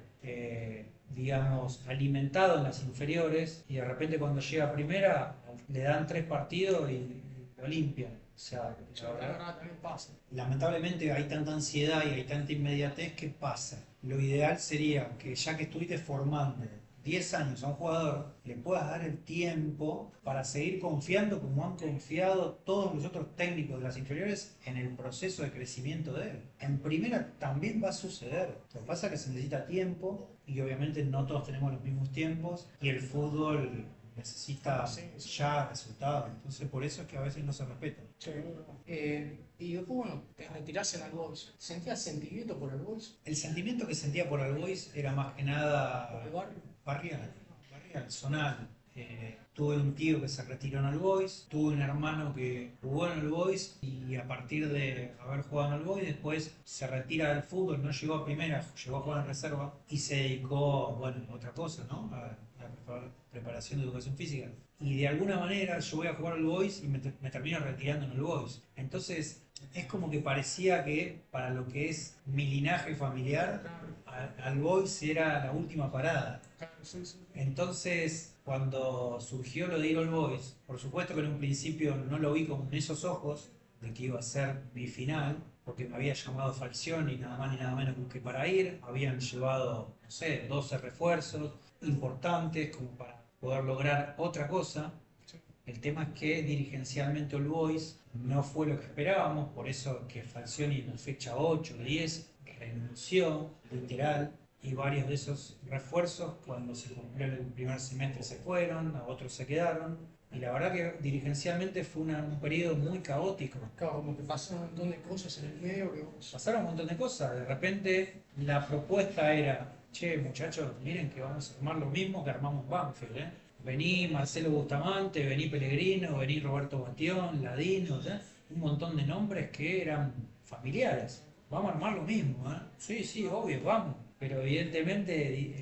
digamos, alimentado en las inferiores y de repente cuando llega a primera le dan 3 partidos y lo limpian. O sea, la la verdad, verdad también pasa. lamentablemente hay tanta ansiedad y hay tanta inmediatez que pasa. Lo ideal sería que ya que estuviste formando 10 años a un jugador, le puedas dar el tiempo para seguir confiando como han confiado todos los otros técnicos de las inferiores en el proceso de crecimiento de él. En primera también va a suceder. Lo que pasa es que se necesita tiempo y obviamente no todos tenemos los mismos tiempos y el fútbol necesita Sí, sí. ya resultados. Entonces por eso es que a veces no se respeta. Sí. Y después, bueno, te retirás en el Boys. ¿Sentías sentimiento por el Boys? El sentimiento que sentía por el Boys era más que ¿Por nada el barrio? barrial, zonal. Tuve un tío que se retiró en el Boys, tuve un hermano que jugó en el Boys y a partir de haber jugado en el Boys después se retira del fútbol, no llegó a primera, llegó a jugar en reserva y se dedicó, bueno, a otra cosa, ¿no? A la preparación de educación física. Y de alguna manera yo voy a jugar al Boys y me termino retirando en el Boys. Entonces es como que parecía que para lo que es mi linaje familiar, al Boys era la última parada. Claro, sí, sí. Entonces, cuando surgió lo de ir al Boys, por supuesto que en un principio no lo vi con esos ojos de que iba a ser mi final, porque me había llamado Falcioni, nada más ni nada menos que para ir, habían llevado, no sé, 12 refuerzos importantes como para poder lograr otra cosa. Sí. El tema es que dirigencialmente All Boys no fue lo que esperábamos, por eso que Falcioni en la fecha 8 o 10 renunció, literal, y varios de esos refuerzos cuando se cumplió el primer semestre se fueron, a otros se quedaron, y la verdad que dirigencialmente fue un periodo muy caótico. Claro, como que pasó un montón de cosas en el medio que vos... Pasaron un montón de cosas, de repente la propuesta era, che muchachos, miren que vamos a armar lo mismo que armamos Banfield, ¿eh? Vení Marcelo Bustamante, vení Pellegrino, vení Roberto Bastión, Ladino, ¿eh? Un montón de nombres que eran familiares. Vamos a armar lo mismo, ¿eh? Sí, sí, obvio, vamos. Pero evidentemente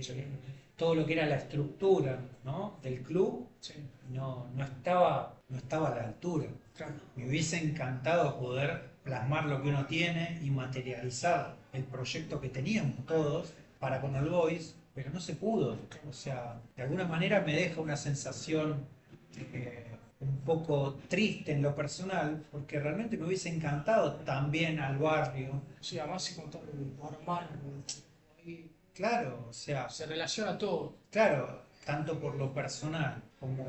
todo lo que era la estructura, ¿no? Del club Sí, no estaba a la altura. claro. Me hubiese encantado poder plasmar lo que uno tiene y materializar el proyecto que teníamos todos para con el Boys, pero no se pudo. O sea, de alguna manera me deja una sensación un poco triste en lo personal, porque realmente me hubiese encantado también al barrio. Sí, además si contás lo hermano, ahí Claro, o sea, se relaciona todo. claro, tanto por lo personal como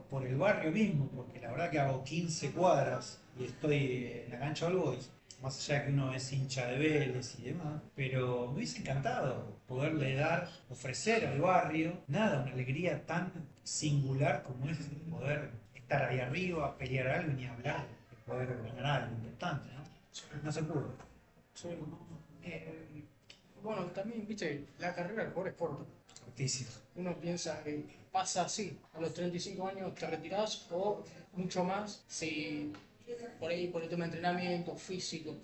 por el barrio mismo, porque la verdad que hago 15 cuadras y estoy en la cancha del Boys, más allá de que uno es hincha de Vélez y demás, pero me hubiese encantado poderle dar, ofrecer al barrio, nada, una alegría tan singular como es poder estar ahí arriba, pelear algo y ni hablar, de poder ganar algo importante, ¿no? No se pudo. Sí. Bueno, también, viste, la carrera del jugador es corta. Cortísimo. Uno piensa que pasa así, a los 35 años te retirás o mucho más si por ahí, por el tema de entrenamiento, físico.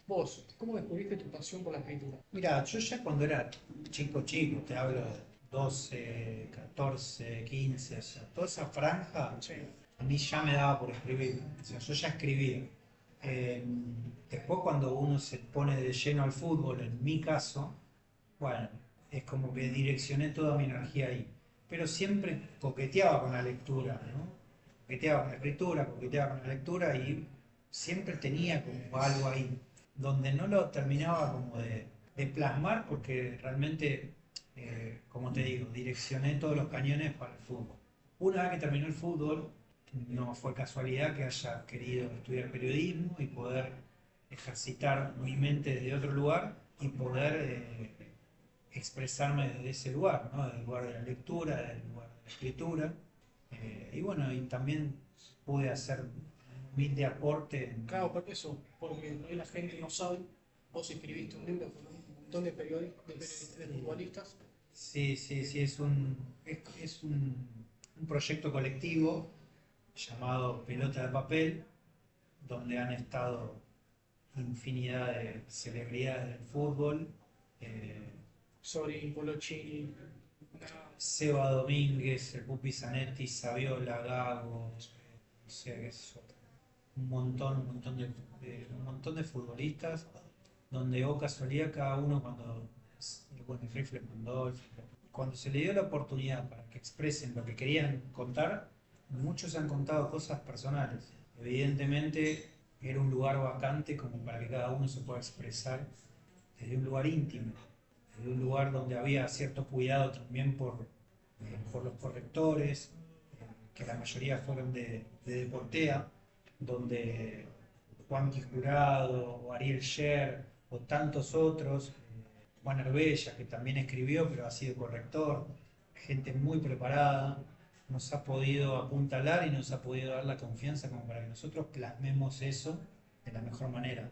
Vos, ¿cómo descubriste tu pasión por la escritura? Mira, yo ya cuando era chico, te hablo de 12, 14, 15, o sea, toda esa franja, Sí. a mí ya me daba por escribir, o sea, yo ya escribía. Eh, Después cuando uno se pone de lleno al fútbol, en mi caso, bueno, es como que direccioné toda mi energía ahí. Pero siempre coqueteaba con la lectura, ¿no? Coqueteaba con la escritura, coqueteaba con la lectura y siempre tenía como algo ahí, donde no lo terminaba como de plasmar porque realmente, como te digo, direccioné todos los cañones para el fútbol. Una vez que terminó el fútbol, no fue casualidad que haya querido estudiar periodismo y poder ejercitar mi mente desde otro lugar y poder expresarme desde ese lugar, ¿no? Del lugar de la lectura, del lugar de la escritura. Y bueno, y también pude hacer un humilde aporte. Claro, por eso, porque hoy la gente no sabe. Vos escribiste un libro con un montón de periodistas, de futbolistas. Sí, sí, sí, es un proyecto colectivo llamado Pelota de Papel, donde han estado infinidad de celebridades del fútbol. eh, Sori, Bolochini, Seba Domínguez, el Pupi Zanetti, Saviola, Gago, no sé qué es otro. Un montón de futbolistas, donde o casualidad cada uno cuando, bueno, el rifle Mondolf, cuando se le dio la oportunidad para que expresen lo que querían contar, muchos han contado cosas personales. Evidentemente era un lugar vacante como para que cada uno se pueda expresar desde un lugar íntimo, desde un lugar donde había cierto cuidado también por los correctores, que la mayoría fueron de Deportea, donde Juanqui Jurado, o Ariel Sher, o tantos otros, Juan Arbella, que también escribió, pero ha sido corrector, gente muy preparada, nos ha podido apuntalar y nos ha podido dar la confianza como para que nosotros plasmemos eso de la mejor manera.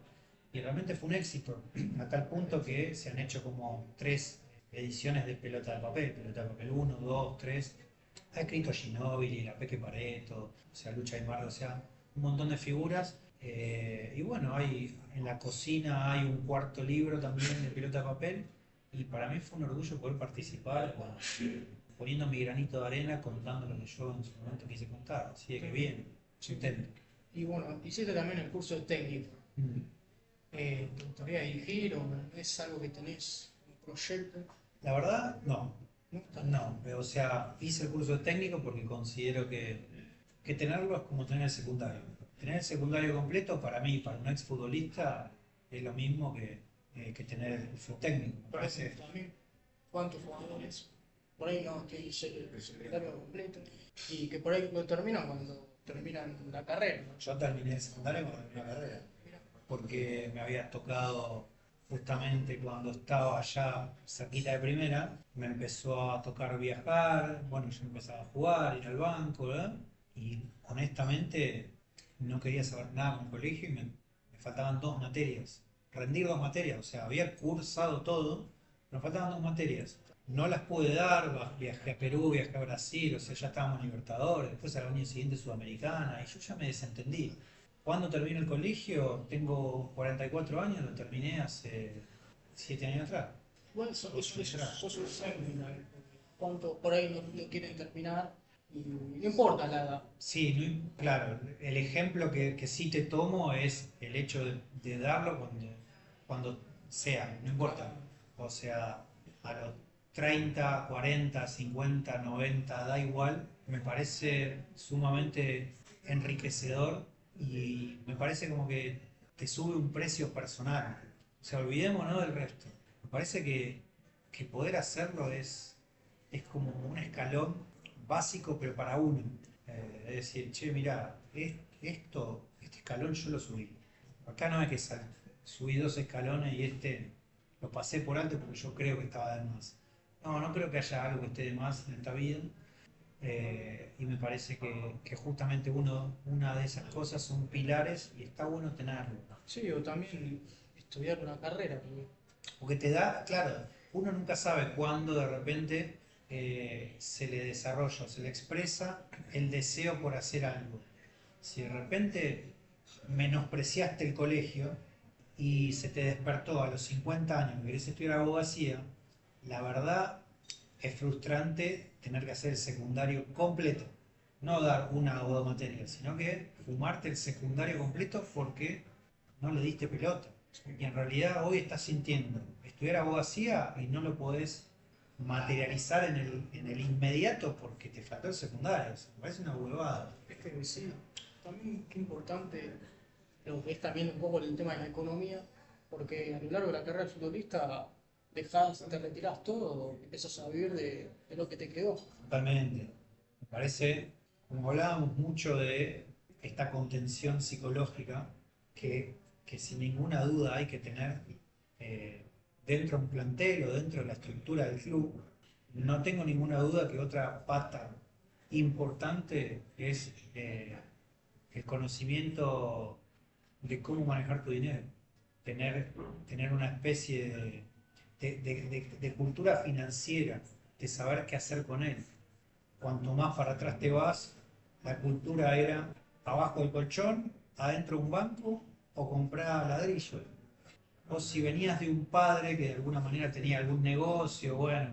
Y realmente fue un éxito, a tal punto que se han hecho como 3 ediciones de Pelota de Papel 1, 2, 3. Ha escrito Ginóbili, la Peque Pareto, o sea, Lucha y Mardo, o sea, un montón de figuras. Y bueno, en la cocina hay un cuarto libro también de Pelota de Papel. Y para mí fue un orgullo poder participar, poniendo mi granito de arena, contando lo que yo en su momento quise contar. Así que bien, Sí. contento. Y bueno, hiciste también el curso de técnico. Mm. ¿Te gustaría dirigir o es algo que tenés un proyecto? La verdad, no. ¿No? Está bien. No, o sea, hice el curso de técnico porque considero que tenerlo es como tener el secundario. Tener el secundario completo para mí, para un exfutbolista, es lo mismo que tener el técnico. Me Por eso parece. también, ¿cuántos jugadores? Por ahí no, que dice el secretario completo y que por ahí lo terminan cuando terminan la carrera, ¿no? Yo terminé el secundario con una carrera, Mira, porque me había tocado justamente cuando estaba allá cerquita de primera, me empezó a tocar viajar, bueno, yo empezaba a jugar, ir al banco, ¿verdad? Y honestamente no quería saber nada con el colegio y me faltaban 2 materias, rendir 2 materias, o sea, había cursado todo, pero me faltaban 2 materias. No las pude dar, viajé a Perú, viajé a Brasil, o sea, ya estábamos en Libertadores, después al año siguiente Sudamericana, y yo ya me desentendí. ¿Cuándo termino el colegio? Tengo 44 años, lo terminé hace 7 años atrás. igual sos un semifinal, cuánto por ahí no quieren terminar y no importa la edad. Sí, claro, el ejemplo que sí te tomo es el hecho de darlo cuando sea, no importa. O sea, a los 30, 40, 50, 90, da igual, me parece sumamente enriquecedor y me parece como que te sube un precio personal. O sea, olvidémonos del resto. Me parece que poder hacerlo es como un escalón básico, pero para uno. Es decir, che, mirá, este escalón yo lo subí. Acá no es que subí 2 escalones y este lo pasé por alto porque yo creo que estaba de más. No, no creo que haya algo que esté de más en esta vida. Y me parece que justamente una de esas cosas son pilares y está bueno tenerlo. Sí, o también estudiar una carrera, porque Porque te da, claro, uno nunca sabe cuándo de repente se le desarrolla o se le expresa el deseo por hacer algo. Si de repente menospreciaste el colegio y se te despertó a los 50 años que querés estudiar abogacía, la verdad es frustrante tener que hacer el secundario completo. No dar una o dos materias, sino que fumarte el secundario completo porque no le diste pelota. Y en realidad hoy estás sintiendo estudiar abogacía y no lo podés materializar en el inmediato porque te faltó el secundario. O sea, me parece una huevada. Es que sí, también qué importante lo que es también un poco el tema de la economía, porque a lo largo de la carrera de futbolista dejás, te retirás todo, empiezas a vivir de lo que te quedó. Totalmente. Me parece, como hablábamos mucho de esta contención psicológica que sin ninguna duda hay que tener dentro de un plantel o dentro de la estructura del club, no tengo ninguna duda que otra pata importante es el conocimiento de cómo manejar tu dinero. Tener, tener una especie de cultura financiera, de saber qué hacer con él. Cuanto más para atrás te vas, la cultura era abajo del colchón, adentro de un banco o comprar ladrillo. O si venías de un padre que de alguna manera tenía algún negocio, bueno,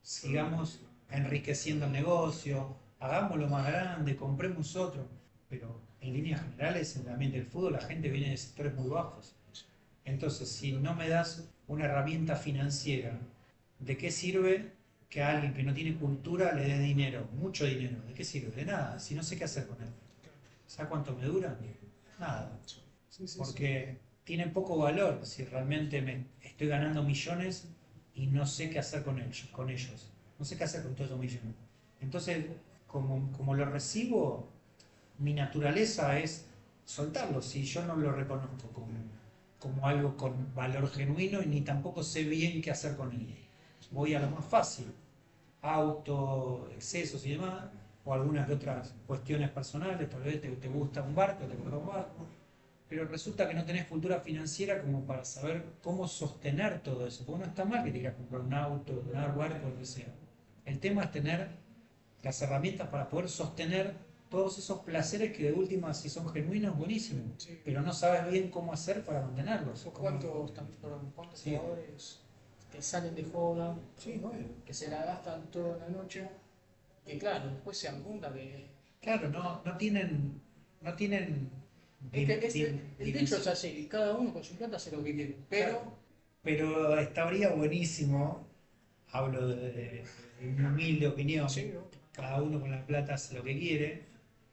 sigamos enriqueciendo el negocio, hagámoslo más grande, compremos otro. Pero en líneas generales, en el ambiente del fútbol, la gente viene de sectores muy bajos. Entonces, si no me das una herramienta financiera, ¿de qué sirve que a alguien que no tiene cultura le dé dinero? Mucho dinero. ¿De qué sirve? De nada. Si no sé qué hacer con él. ¿Sabes cuánto me dura? Nada. Sí, sí, sí. Porque tiene poco valor si realmente me estoy ganando millones y no sé qué hacer con ellos. No sé qué hacer con todos esos millones. Entonces, como lo recibo, mi naturaleza es soltarlo si yo no lo reconozco como algo con valor genuino y ni tampoco sé bien qué hacer con él. Voy a lo más fácil, auto, excesos y demás, o algunas de otras cuestiones personales, tal vez te gusta un barco, te compras un barco, pero resulta que no tenés cultura financiera como para saber cómo sostener todo eso, porque no está mal que te quieras comprar un auto, un barco, lo que sea. El tema es tener las herramientas para poder sostener todos esos placeres que de última, si son genuinos, buenísimo, Sí. pero no sabes bien cómo hacer para mantenerlos. Perdón, cuántos Sí, jugadores que salen de joda, sí, obvio. que se la gastan toda la noche, y claro, después se dan cuenta que... Claro, no tienen Es que el dicho es dimensión. así, cada uno con su plata hace lo que quiere, Claro, pero... pero estaría buenísimo, hablo de mi humilde opinión, Sí, ¿no? cada uno con la plata hace lo que quiere,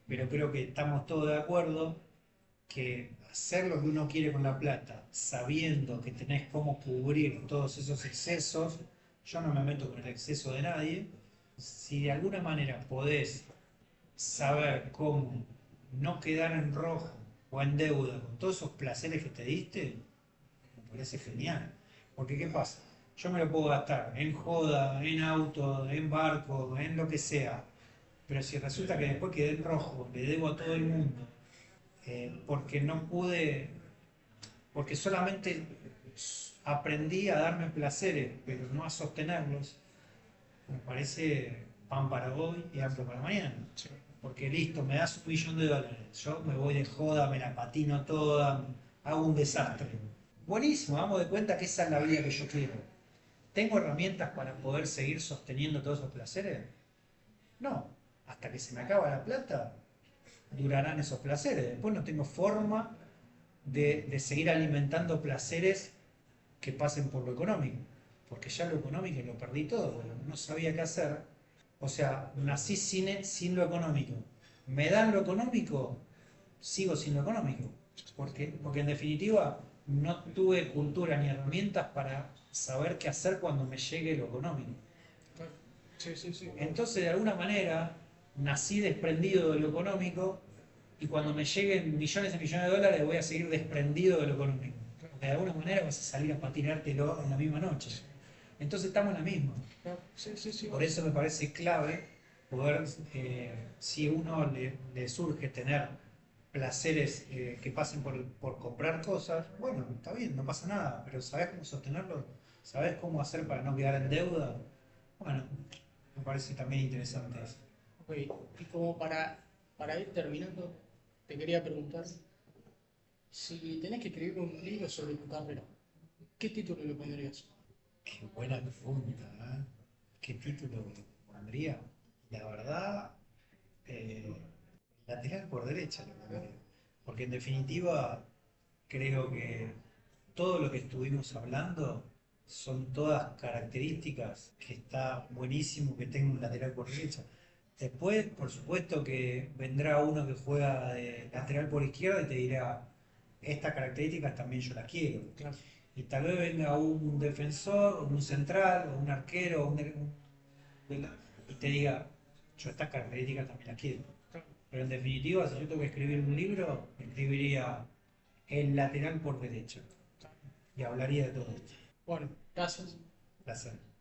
pero creo que estamos todos de acuerdo que hacer lo que uno quiere con la plata, sabiendo que tenés cómo cubrir todos esos excesos, yo no me meto con el exceso de nadie, si de alguna manera podés saber cómo no quedar en rojo o en deuda con todos esos placeres que te diste, me parece genial. Porque ¿qué pasa? Yo me lo puedo gastar en joda, en auto, en barco, en lo que sea. Pero si resulta que después quedé en rojo, le debo a todo el mundo, porque no pude, porque solamente aprendí a darme placeres, pero no a sostenerlos, me parece pan para hoy y hambre para mañana. Sí. Porque listo, me das $1 millón, yo me voy de joda, me la patino toda, hago un desastre. Buenísimo, vamos de cuenta que esa es la vida que yo quiero. ¿Tengo herramientas para poder seguir sosteniendo todos esos placeres? No, hasta que se me acaba la plata, durarán esos placeres. Después no tengo forma de seguir alimentando placeres que pasen por lo económico, porque ya lo económico lo perdí todo, no sabía qué hacer. O sea, nací sin lo económico. Me dan lo económico, sigo sin lo económico. Porque en definitiva no tuve cultura ni herramientas para saber qué hacer cuando me llegue lo económico. Claro. Sí, sí, sí. Entonces, de alguna manera, nací desprendido de lo económico y cuando me lleguen millones y millones de dólares voy a seguir desprendido de lo económico. Porque de alguna manera vas a salir a patinártelo en la misma noche. Entonces estamos en la misma. Claro. Sí, sí, sí. Por eso me parece clave poder, si uno le surge tener placeres que pasen por comprar cosas, bueno, está bien, no pasa nada, pero ¿sabés cómo sostenerlo? ¿Sabés cómo hacer para no quedar en deuda? Bueno, me parece también interesante eso. Ok, y como para ir terminando, te quería preguntar, Si tenés que escribir un libro sobre tu carrera, ¿qué título le pondrías? Qué buena pregunta, ¿eh? ¿Qué título pondría? La verdad, eh, lateral por derecha lo pondría. Porque en definitiva, creo que todo lo que estuvimos hablando son todas características que está buenísimo que tenga un lateral por derecha. Después, por supuesto que vendrá uno que juega de lateral por izquierda y te dirá, estas características también yo las quiero. Claro. Y tal vez venga un defensor, o un central, o un arquero, y te diga, yo estas características también las quiero. Pero en definitiva, si yo tengo que escribir un libro, escribiría el lateral por derecha y hablaría de todo esto. Bueno, gracias. Placer.